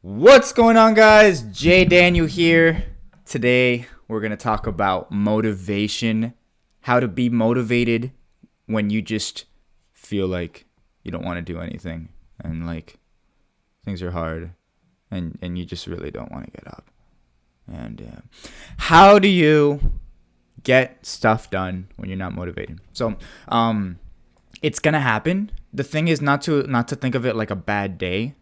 What's going on, guys? Jay Daniel here. Today we're going to talk about motivation, how to be motivated when you just feel like you don't want to do anything and like things are hard and you just really don't want to get up. And how do you get stuff done when you're not motivated? So, it's going to happen. The thing is not to think of it like a bad day,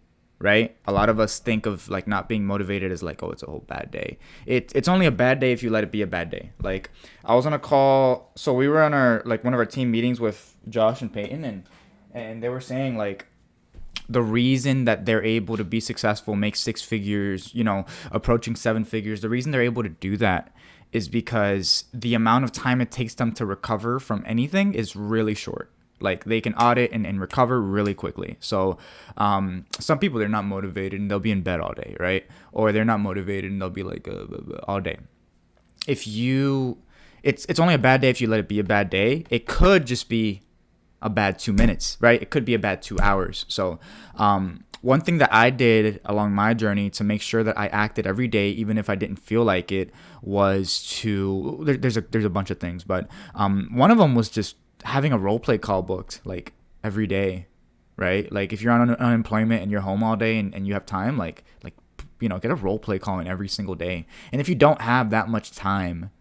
right? A lot of us think of like not being motivated as like, oh, it's a whole bad day. It's only a bad day if you let it be a bad day. Like, I was on a call, so we were on our like one of our team meetings with Josh and Peyton, and they were saying like the reason that they're able to be successful, make six figures, approaching seven figures, the reason they're able to do that is because the amount of time it takes them to recover from anything is really short. Like, they can audit and recover really quickly. So some people, they're not motivated and they'll be in bed all day, right? Or they're not motivated and they'll be like all day. It's only a bad day if you let it be a bad day. It could just be a bad 2 minutes, right? It could be a bad 2 hours. So one thing that I did along my journey to make sure that I acted every day, even if I didn't feel like it, was there's a bunch of things, but one of them was just having a role play call booked like every day, right? Like, if you're on unemployment and you're home all day and you have time, like get a role play call in every single day. And if you don't have that much time,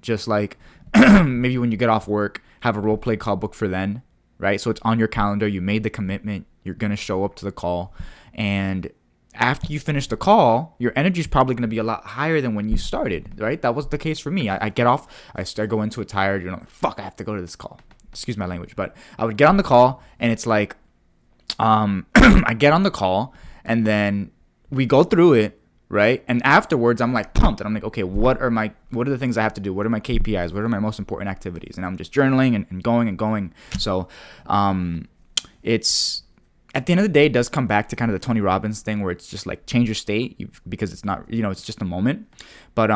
just like maybe when you get off work, have a role play call book for then, right? So it's on your calendar. You made the commitment. You're going to show up to the call. And after you finish the call, your energy is probably going to be a lot higher than when you started, right? That was the case for me. I get off, I go into it tired, fuck, I have to go to this call. Excuse my language. But I would get on the call and it's like, I get on the call and then we go through it, right? And afterwards, I'm like pumped, and I'm like, okay, what are the things I have to do? What are my KPIs? What are my most important activities? And I'm just journaling and going. So, it's at the end of the day, it does come back to kind of the Tony Robbins thing, where it's just like change your state, because it's not, it's just a moment. But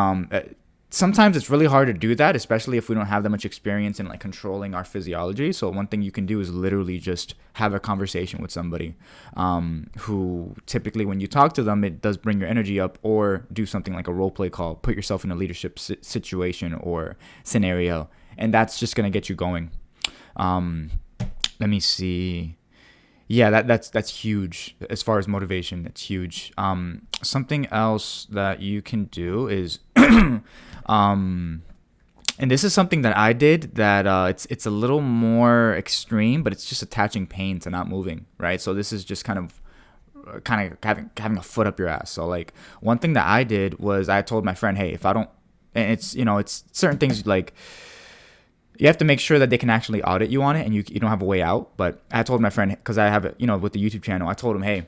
sometimes it's really hard to do that, especially if we don't have that much experience in like controlling our physiology. So one thing you can do is literally just have a conversation with somebody who typically, when you talk to them, it does bring your energy up, or do something like a role play call, put yourself in a leadership situation or scenario, and that's just going to get you going. Let me see. Yeah, that's huge as far as motivation. It's huge. Something else that you can do is, and this is something that I did that it's a little more extreme, but it's just attaching pain to not moving, right? So this is just kind of having a foot up your ass. So like, one thing that I did was I told my friend, hey, if I don't, and it's certain things like, you have to make sure that they can actually audit you on it, and you don't have a way out. But I told my friend, because I have it, with the YouTube channel, I told him, hey,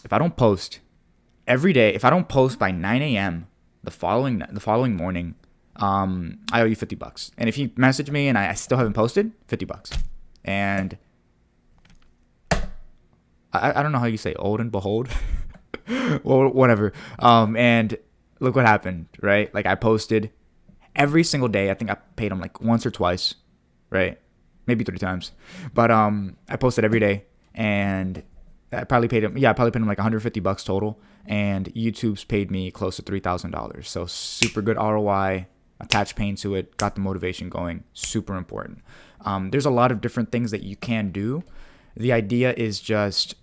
if I don't post every day, if I don't post by 9 a.m. the following morning, I owe you $50. And if you message me and I still haven't posted, $50. And I don't know how you say old and behold, well, whatever. And look what happened, right? Like, I posted every single day. I think I paid him like once or twice, right? Maybe 3 times. But I posted every day, and I probably paid him like $150 total, and YouTube's paid me close to $3,000. So super good ROI, attach pain to it, got the motivation going, super important. There's a lot of different things that you can do. The idea is just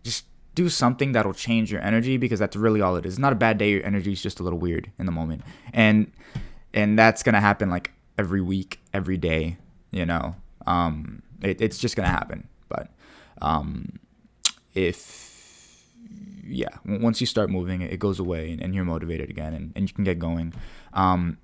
just do something that'll change your energy, because that's really all it is. It's not a bad day. Your energy is just a little weird in the moment. And that's going to happen like every week, every day, it's just going to happen. But once you start moving, it goes away, and you're motivated again, and you can get going.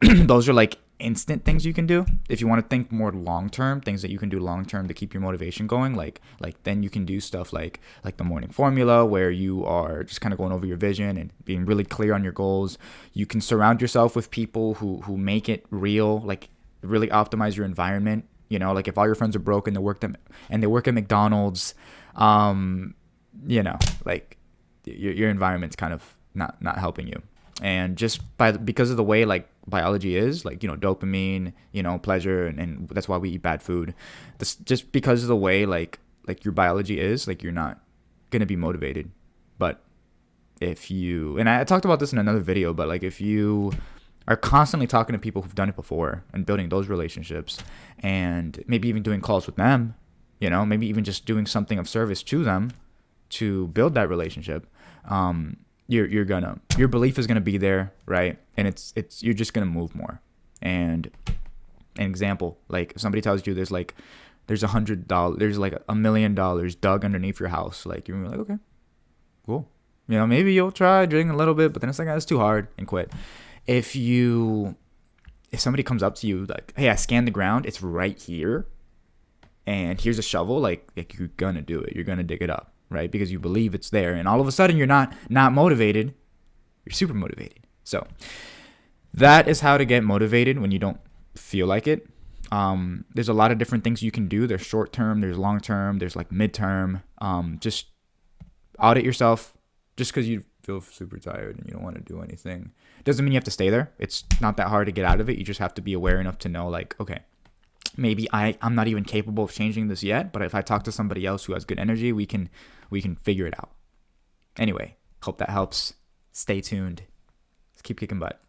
Those are like instant things you can do. If you want to think more long-term, things that you can do long-term to keep your motivation going, like then you can do stuff like the morning formula, where you are just kind of going over your vision and being really clear on your goals. You can surround yourself with people who make it real, like really optimize your environment. Like, if all your friends are broke and they work at McDonald's, like your environment's kind of not helping you. And just because of the way like biology is, like, dopamine, pleasure, and that's why we eat bad food. This, just because of the way like your biology is, like, you're not gonna be motivated. But if you, and I talked about this in another video, but like if you are constantly talking to people who've done it before and building those relationships, and maybe even doing calls with them, maybe even just doing something of service to them to build that relationship, your belief is gonna be there, right? And you're just gonna move more. And an example, like if somebody tells you there's $100, there's like $1 million dug underneath your house, like you're gonna be like, okay, cool. Maybe you'll try drilling a little bit, but then it's like, it's too hard, and quit. If somebody comes up to you like, hey, I scanned the ground, it's right here, and here's a shovel, like you're gonna do it. You're gonna dig it up, right? Because you believe it's there, and all of a sudden you're not motivated. You're super motivated. So that is how to get motivated when you don't feel like it. There's a lot of different things you can do. There's short term, there's long term, there's like midterm. Just audit yourself. Just because you feel super tired and you don't want to do anything doesn't mean you have to stay there. It's not that hard to get out of it. You just have to be aware enough to know, like, okay, maybe I'm not even capable of changing this yet, but if I talk to somebody else who has good energy, we can figure it out. Anyway, hope that helps. Stay tuned. Let's keep kicking butt.